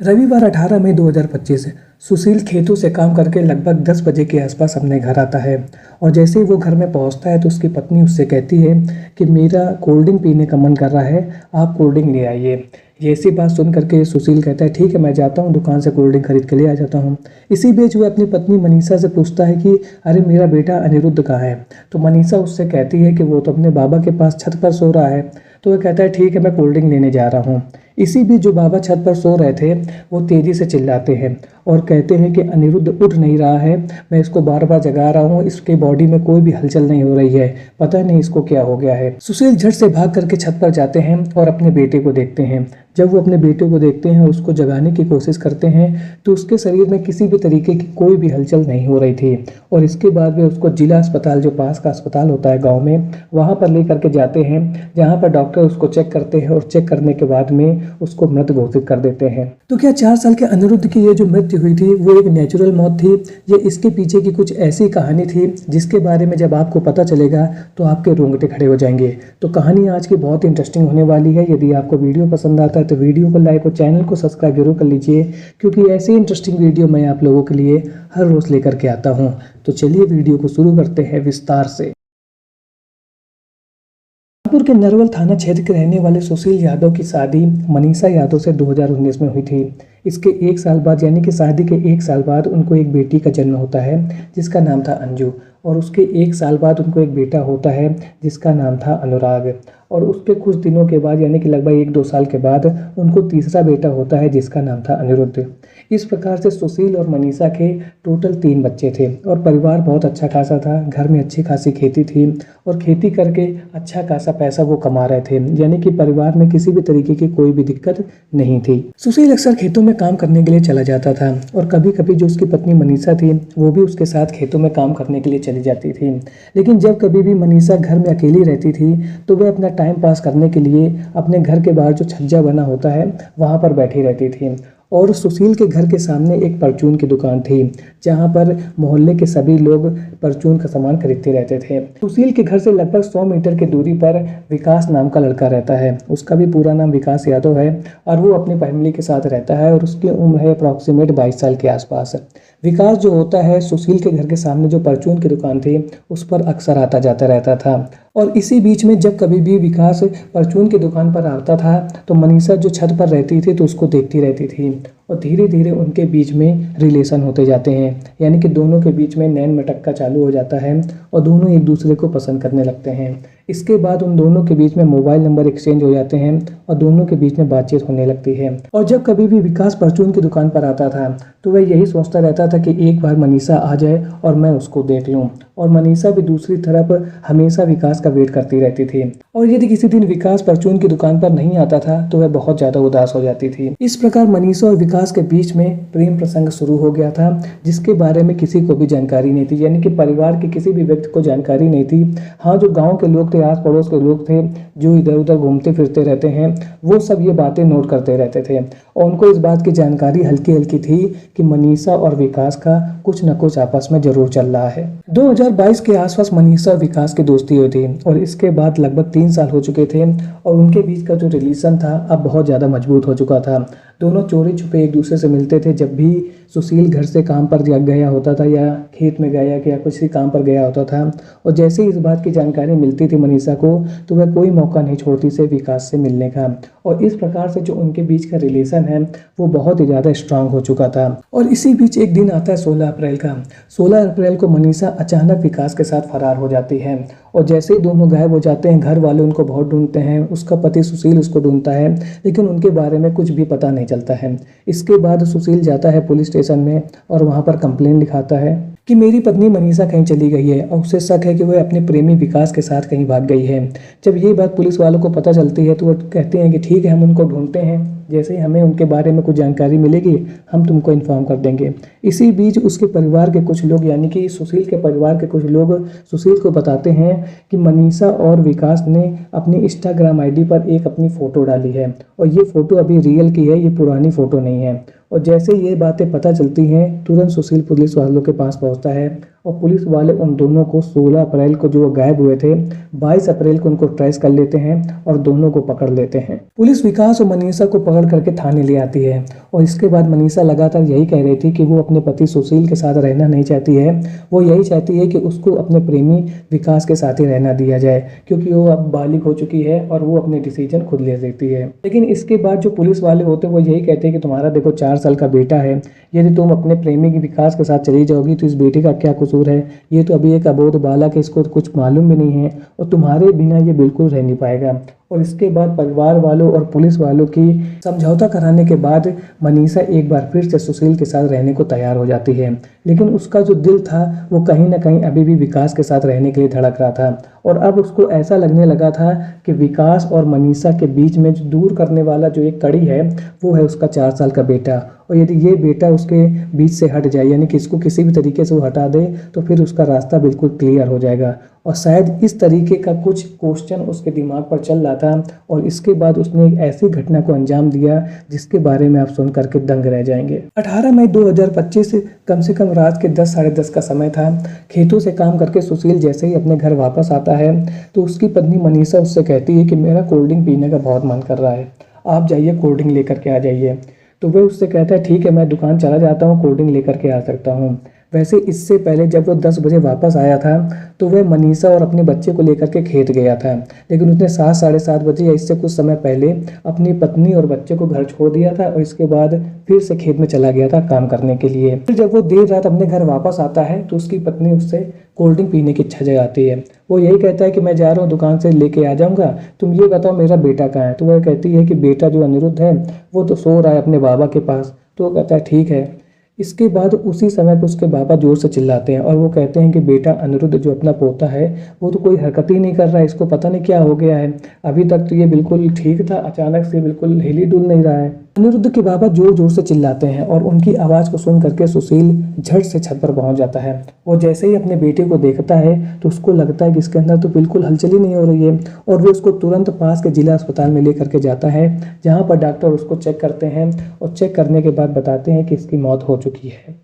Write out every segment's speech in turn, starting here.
रविवार 18 मई 2025 सुशील खेतों से काम करके लगभग 10 बजे के आसपास अपने घर आता है और जैसे ही वो घर में पहुंचता है तो उसकी पत्नी उससे कहती है कि मेरा कोल्ड ड्रिंक पीने का मन कर रहा है, आप कोल्ड ड्रिंक ले आइए। ये ऐसी बात सुन करके सुशील कहता है ठीक है, मैं जाता हूँ दुकान से कोल्ड ड्रिंक खरीद के ले आ जाता हूँ। इसी बीच वह अपनी पत्नी मनीषा से पूछता है कि अरे मेरा बेटा अनिरुद्ध कहाँ है। तो मनीषा उससे कहती है कि वो तो अपने बाबा के पास छत पर सो रहा है। तो वह कहता है ठीक है, मैं कोल्ड ड्रिंक लेने जा रहा हूँ। इसी बीच जो बाबा छत पर सो रहे थे वो तेजी से चिल्लाते हैं और कहते हैं कि अनिरुद्ध उठ नहीं रहा है, मैं इसको बार बार जगा रहा हूँ, इसके बॉडी में कोई भी हलचल नहीं हो रही है, पता नहीं इसको क्या हो गया है। सुशील झट से भाग करके छत पर जाते हैं और अपने बेटे को देखते हैं। जब वो अपने बेटे को देखते हैं और उसको जगाने की कोशिश करते हैं तो उसके शरीर में किसी भी तरीके की कोई भी हलचल नहीं हो रही थी। और इसके बाद वे उसको जिला अस्पताल, जो पास का अस्पताल होता है गाँव में, वहाँ पर ले करके जाते हैं, जहाँ पर डॉक्टर उसको चेक करते हैं और चेक करने के बाद में उसको मृत घोषित कर देते हैं। तो क्या 4 साल के अनिरुद्ध की ये जो मृत्यु हुई थी वो एक नेचुरल मौत थी या इसके पीछे की कुछ ऐसी कहानी थी जिसके बारे में जब आपको पता चलेगा तो आपके रोंगटे खड़े हो जाएंगे। तो कहानी आज की बहुत इंटरेस्टिंग होने वाली है। यदि आपको वीडियो पसंद आता है तो वीडियो को लाइक और चैनल को सब्सक्राइब जरूर कर लीजिए, क्योंकि ऐसी इंटरेस्टिंग वीडियो मैं आप लोगों के लिए हर रोज लेकर के आता हूँ। तो चलिए वीडियो को शुरू करते हैं विस्तार से। कानपुर के नरवल थाना क्षेत्र के रहने वाले सुशील यादव की शादी मनीषा यादव से 2019 में हुई थी। इसके 1 साल बाद यानी कि शादी के 1 साल बाद उनको एक बेटी का जन्म होता है जिसका नाम था अंजू, और उसके 1 साल बाद उनको एक बेटा होता है जिसका नाम था अनुराग, और उसके कुछ दिनों के बाद यानी कि लगभग 1-2 साल के बाद उनको तीसरा बेटा होता है जिसका नाम था अनिरुद्ध। इस प्रकार से सुशील और मनीषा के टोटल 3 बच्चे थे और परिवार बहुत अच्छा खासा था। घर में अच्छी खासी खेती थी और खेती करके अच्छा खासा पैसा वो कमा रहे थे, यानी कि परिवार में किसी भी तरीके की कोई भी दिक्कत नहीं थी। सुशील अक्सर खेतों में काम करने के लिए चला जाता था और कभी कभी जो उसकी पत्नी मनीषा थी वो भी उसके साथ खेतों में काम करने के लिए चली जाती थी। लेकिन जब कभी भी मनीषा घर में अकेली रहती थी तो वह अपना टाइम पास करने के लिए अपने घर के बाहर जो छज्जा बना होता है वहाँ पर बैठी रहती थी। और सुशील के घर के सामने एक परचून की दुकान थी जहाँ पर मोहल्ले के सभी लोग परचून का सामान खरीदते रहते थे। सुशील के घर से लगभग 100 मीटर की दूरी पर विकास नाम का लड़का रहता है। उसका भी पूरा नाम विकास यादव है और वो अपनी फैमिली के साथ रहता है और उसकी उम्र है अप्रॉक्सीमेट 22 साल के आसपास। विकास जो होता है सुशील के घर के सामने जो परचून की दुकान थी उस पर अक्सर आता जाता रहता था। और इसी बीच में जब कभी भी विकास परचून की दुकान पर आता था तो मनीषा जो छत पर रहती थी तो उसको देखती रहती थी और धीरे धीरे उनके बीच में रिलेशन होते जाते हैं, यानी कि दोनों के बीच में नैन मटक्का चालू हो जाता है और दोनों एक दूसरे को पसंद करने लगते हैं। इसके बाद उन दोनों के बीच में मोबाइल नंबर एक्सचेंज हो जाते हैं और दोनों के बीच में बातचीत होने लगती है। और जब कभी भी विकास परचून की दुकान पर आता था तो वह यही सोचता रहता था कि एक बार मनीषा आ जाए और मैं उसको देख लूं, और मनीषा भी दूसरी तरफ हमेशा विकास का वेट करती रहती थी। और यदि किसी दिन विकास परचून की दुकान पर नहीं आता था तो वह बहुत ज्यादा उदास हो जाती थी। इस प्रकार मनीषा और विकास के बीच में प्रेम प्रसंग शुरू हो गया था जिसके बारे में किसी को भी जानकारी नहीं थी, यानी कि परिवार के किसी भी व्यक्ति को जानकारी नहीं थी। हाँ, जो गाँव के लोग थे, आस पड़ोस के लोग थे जो इधर उधर घूमते फिरते रहते हैं, वो सब ये बातें नोट करते रहते थे और उनको इस बात की जानकारी हल्की हल्की थी कि मनीषा और विकास का कुछ न कुछ आपस में जरूर चल रहा है। 2022 के आसपास मनीषा और विकास की दोस्ती हुई थी और इसके बाद लगभग 3 साल हो चुके थे और उनके बीच का जो रिलेशन था अब बहुत ज़्यादा मजबूत हो चुका था। दोनों चोरी छुपे एक दूसरे से मिलते थे। जब भी सुशील घर से काम पर गया होता था या खेत में गया या किसी काम पर गया होता था और जैसे ही इस बात की जानकारी मिलती थी मनीषा को तो वह कोई मौका नहीं छोड़ती से विकास से मिलने का, और इस प्रकार से जो उनके बीच का रिलेशन है वो बहुत ही ज़्यादा स्ट्रांग हो चुका था। और इसी बीच एक दिन आता है 16 अप्रैल का। 16 अप्रैल को मनीषा अचानक विकास के साथ फरार हो जाती है और जैसे ही दोनों गायब हो जाते हैं घर वाले उनको बहुत ढूंढते हैं, उसका पति सुशील उसको ढूंढता है लेकिन उनके बारे में कुछ भी पता नहीं चलता है। इसके बाद सुशील जाता है पुलिस स्टेशन में और वहाँ पर कंप्लेंट लिखाता है कि मेरी पत्नी मनीषा कहीं चली गई है और उसे शक है कि वह अपने प्रेमी विकास के साथ कहीं भाग गई है। जब ये बात पुलिस वालों को पता चलती है तो वो कहते हैं कि ठीक है, हम उनको ढूंढते हैं, जैसे ही हमें उनके बारे में कुछ जानकारी मिलेगी हम तुमको इन्फॉर्म कर देंगे। इसी बीच उसके परिवार के कुछ लोग, यानी कि सुशील के परिवार के कुछ लोग सुशील को बताते हैं कि मनीषा और विकास ने अपनी इंस्टाग्राम आईडी पर एक अपनी फ़ोटो डाली है और ये फ़ोटो अभी रियल की है, ये पुरानी फ़ोटो नहीं है। और जैसे ये बातें पता चलती हैं तुरंत सुशील पुलिस वालों के पास पहुंचता है और पुलिस वाले उन दोनों को 16 अप्रैल को जो गायब हुए थे 22 अप्रैल को उनको ट्रेस कर लेते हैं और दोनों को पकड़ लेते हैं। पुलिस विकास और मनीषा को पकड़ करके थाने ले आती है और इसके बाद मनीषा लगातार यही कह रही थी कि वो अपने पति सुशील के साथ रहना नहीं चाहती है। वो यही चाहती है कि उसको अपने प्रेमी विकास के साथ ही रहना दिया जाए, क्योंकि वो अब बालिग हो चुकी है और वो अपने डिसीजन खुद ले सकती है। लेकिन इसके बाद जो पुलिस वाले होते हैं वो यही कहते हैं कि तुम्हारा देखो 4 साल का बेटा है, यदि तुम अपने प्रेमी की विकास के साथ चली जाओगी तो इस बेटे का क्या कसूर है, ये तो अभी एक अबोध बालक है, इसको तो कुछ मालूम भी नहीं है और तुम्हारे बिना ये बिल्कुल रह नहीं पाएगा। और इसके बाद परिवार वालों और पुलिस वालों की समझौता कराने के बाद मनीषा एक बार फिर से सुशील के साथ रहने को तैयार हो जाती है। लेकिन उसका जो दिल था वो कहीं ना कहीं अभी भी विकास के साथ रहने के लिए धड़क रहा था और अब उसको ऐसा लगने लगा था कि विकास और मनीषा के बीच में जो दूर करने वाला जो एक कड़ी है वो है उसका 4 साल का बेटा। और यदि ये बेटा उसके बीच से हट जाए, यानी कि इसको किसी भी तरीके से वो हटा दे, तो फिर उसका रास्ता बिल्कुल क्लियर हो जाएगा। और शायद इस तरीके का कुछ क्वेश्चन उसके दिमाग पर चल रहा था और इसके बाद उसने एक ऐसी घटना को अंजाम दिया जिसके बारे में आप सुन करके दंग रह जाएंगे। 18 मई 2025 कम से कम रात के 10 साढ़े 10 का समय था। खेतों से काम करके सुशील जैसे ही अपने घर वापस आता है तो उसकी पत्नी मनीषा उससे कहती है कि मेरा कोल्ड ड्रिंक पीने का बहुत मन कर रहा है, आप जाइए कोल्ड ड्रिंक लेकर के आ जाइए। तो वह उससे कहता है ठीक है, मैं दुकान चला जाता हूँ, कोल्ड ड्रिंक लेकर के आ सकता हूँ। वैसे इससे पहले जब वो 10 बजे वापस आया था तो वह मनीषा और अपने बच्चे को लेकर के खेत गया था, लेकिन उसने 7 साढ़े 7 बजे या इससे कुछ समय पहले अपनी पत्नी और बच्चे को घर छोड़ दिया था और इसके बाद फिर से खेत में चला गया था काम करने के लिए। फिर जब वो देर रात अपने घर वापस आता है तो उसकी पत्नी उससे कोल्ड ड्रिंक पीने की इच्छा जगाती है। वो यही कहता है कि मैं जा रहा हूँ, दुकान से लेके आ जाऊँगा, तुम ये बताओ मेरा बेटा कहाँ है। तो वह कहती है कि बेटा जो अनिरुद्ध है वो तो सो रहा है अपने बाबा के पास। तो वो कहता है ठीक है। इसके बाद उसी समय पर उसके बाबा जोर से चिल्लाते हैं और वो कहते हैं कि बेटा अनिरुद्ध जो अपना पोता है वो तो कोई हरकत ही नहीं कर रहा है, इसको पता नहीं क्या हो गया है, अभी तक तो ये बिल्कुल ठीक था, अचानक से बिल्कुल हिल ही डुल नहीं रहा है। अनिरुद्ध के बाबा जोर जोर से चिल्लाते हैं और उनकी आवाज़ को सुन करके सुशील झट से छत पर पहुंच जाता है। वो जैसे ही अपने बेटे को देखता है तो उसको लगता है कि इसके अंदर तो बिल्कुल हलचल ही नहीं हो रही है और वो उसको तुरंत पास के जिला अस्पताल में ले करके जाता है, जहाँ पर डॉक्टर उसको चेक करते हैं और चेक करने के बाद बताते हैं कि इसकी मौत हो चुकी है।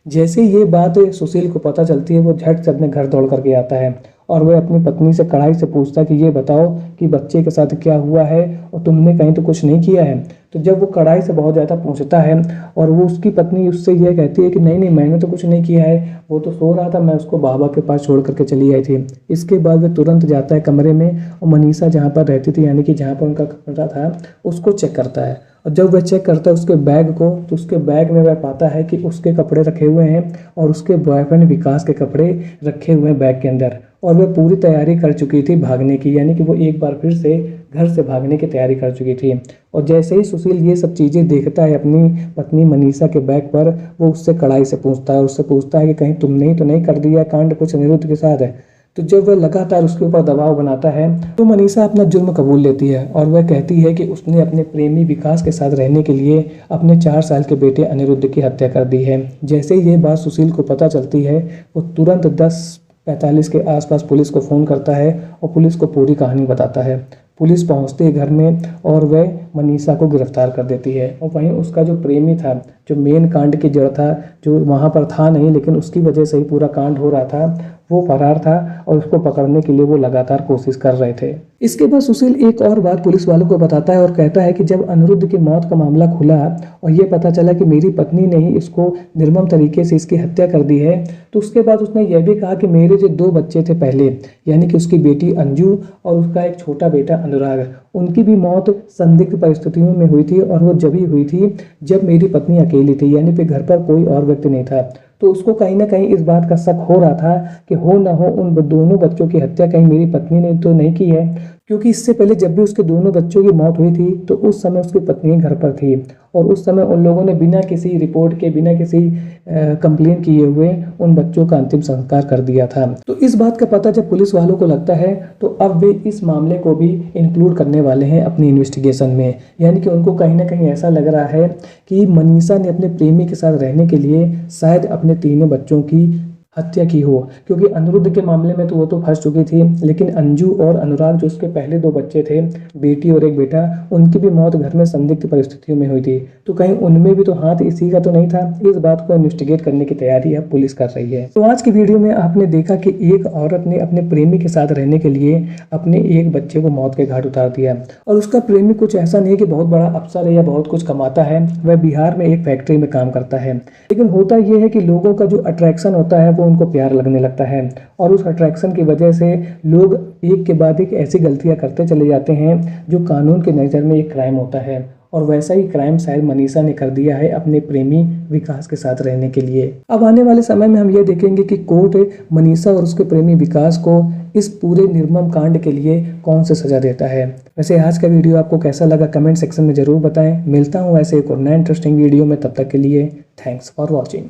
जैसे ये बात सुशील को पता चलती है वो झट से अपने घर दौड़ करके आता है और वह अपनी पत्नी से कड़ाई से पूछता है कि ये बताओ कि बच्चे के साथ क्या हुआ है और तुमने कहीं तो कुछ नहीं किया है। तो जब वो कड़ाई से बहुत ज़्यादा पूछता है और वो उसकी पत्नी उससे यह कहती है कि नहीं नहीं मैंने तो कुछ नहीं किया है, वो तो सो रहा था, मैं उसको बाबा के पास छोड़ करके चली आई थी। इसके बाद वह तुरंत जाता है कमरे में और मनीषा जहाँ पर रहती थी यानी कि जहाँ पर उनका कमरा था उसको चेक करता है और जब वह चेक करता है उसके बैग को तो उसके बैग में वह पाता है कि उसके कपड़े रखे हुए हैं और उसके बॉयफ्रेंड विकास के कपड़े रखे हुए हैं बैग के अंदर और वह पूरी तैयारी कर चुकी थी भागने की, यानी कि वो एक बार फिर से घर से भागने की तैयारी कर चुकी थी। और जैसे ही सुशील ये सब चीज़ें देखता है अपनी पत्नी मनीषा के बैग पर, वो उससे कड़ाई से पूछता है, उससे पूछता है कि कहीं तुमने ही तो नहीं कर दिया कांड कुछ अनिरुद्ध के साथ है। तो जब वह लगातार उसके ऊपर दबाव बनाता है तो मनीषा अपना जुर्म कबूल लेती है और वह कहती है कि उसने अपने प्रेमी विकास के साथ रहने के लिए अपने 4 साल के बेटे अनिरुद्ध की हत्या कर दी है। जैसे ही ये बात सुशील को पता चलती है वो तुरंत 10:45 के आसपास पुलिस को फ़ोन करता है और पुलिस को पूरी कहानी बताता है। पुलिस पहुंचती है घर में और वह मनीषा को गिरफ्तार कर देती है और वहीं उसका जो प्रेमी था, जो मेन कांड की जड़ था, जो वहां पर था नहीं लेकिन उसकी वजह से ही पूरा कांड हो रहा था, वो फरार था और उसको पकड़ने के लिए वो लगातार कोशिश कर रहे थे। इसके बाद सुशील एक और बात पुलिस वालों को बताता है और कहता है कि जब अनिरुद्ध की मौत का मामला खुला और ये पता चला कि मेरी पत्नी ने ही इसको निर्मम तरीके से इसकी हत्या कर दी है, तो उसके बाद उसने यह भी कहा कि मेरे जो 2 बच्चे थे पहले, यानी कि उसकी बेटी अंजू और उसका एक छोटा बेटा अनुराग, उनकी भी मौत संदिग्ध परिस्थितियों में हुई थी और वो जब ही हुई थी जब मेरी पत्नी अकेली थी, यानी कि घर पर कोई और व्यक्ति नहीं था। तो उसको कहीं ना कहीं इस बात का शक हो रहा था कि हो ना हो उन दोनों बच्चों की हत्या कहीं मेरी पत्नी ने तो नहीं की है, क्योंकि इससे पहले जब भी उसके दोनों बच्चों की मौत हुई थी तो उस समय उसकी पत्नी घर पर थी और उस समय उन लोगों ने बिना किसी रिपोर्ट के, बिना किसी कंप्लेन किए हुए उन बच्चों का अंतिम संस्कार कर दिया था। तो इस बात का पता जब पुलिस वालों को लगता है तो अब वे इस मामले को भी इंक्लूड करने वाले हैं अपनी इन्वेस्टिगेशन में, यानी कि उनको कहीं ना कहीं ऐसा लग रहा है कि मनीषा ने अपने प्रेमी के साथ रहने के लिए शायद अपने तीनों बच्चों की हत्या की हो, क्योंकि अनिरुद्ध के मामले में तो वो तो फंस चुकी थी, लेकिन अंजू और अनुराग जो उसके पहले दो बच्चे थे, बेटी और एक बेटा, उनकी भी मौत घर में संदिग्ध परिस्थितियों में हुई थी। तो कहीं उनमें भी तो हाथ इसी का तो नहीं था। इस बात को इन्वेस्टिगेट करने की तैयारी अब पुलिस कर रही है। तो आज की वीडियो में आपने देखा कि एक औरत ने अपने प्रेमी के साथ रहने के लिए अपने एक बच्चे को मौत के घाट उतार दिया, और उसका प्रेमी कुछ ऐसा नहीं कि बहुत बड़ा अफसर है या बहुत कुछ कमाता है, वह बिहार में एक फैक्ट्री में काम करता है। लेकिन होता यह है कि लोगों का जो अट्रैक्शन होता है वो उनको प्यार लगने लगता है, और उस अट्रैक्शन की वजह से लोग एक के बाद एक ऐसी गलतियां करते चले जाते हैं जो कानून के नज़र में एक क्राइम होता है। और वैसा ही क्राइम शायद मनीषा ने कर दिया है अपने प्रेमी विकास के साथ रहने के लिए। अब आने वाले समय में हम ये देखेंगे कि कोर्ट मनीषा और उसके प्रेमी विकास को इस पूरे निर्मम कांड के लिए कौन सी सजा देता है। वैसे आज का वीडियो आपको कैसा लगा कमेंट सेक्शन में जरूर बताएं। मिलता हूँ ऐसे एक और नया इंटरेस्टिंग वीडियो में, तब तक के लिए थैंक्स फॉर वॉचिंग।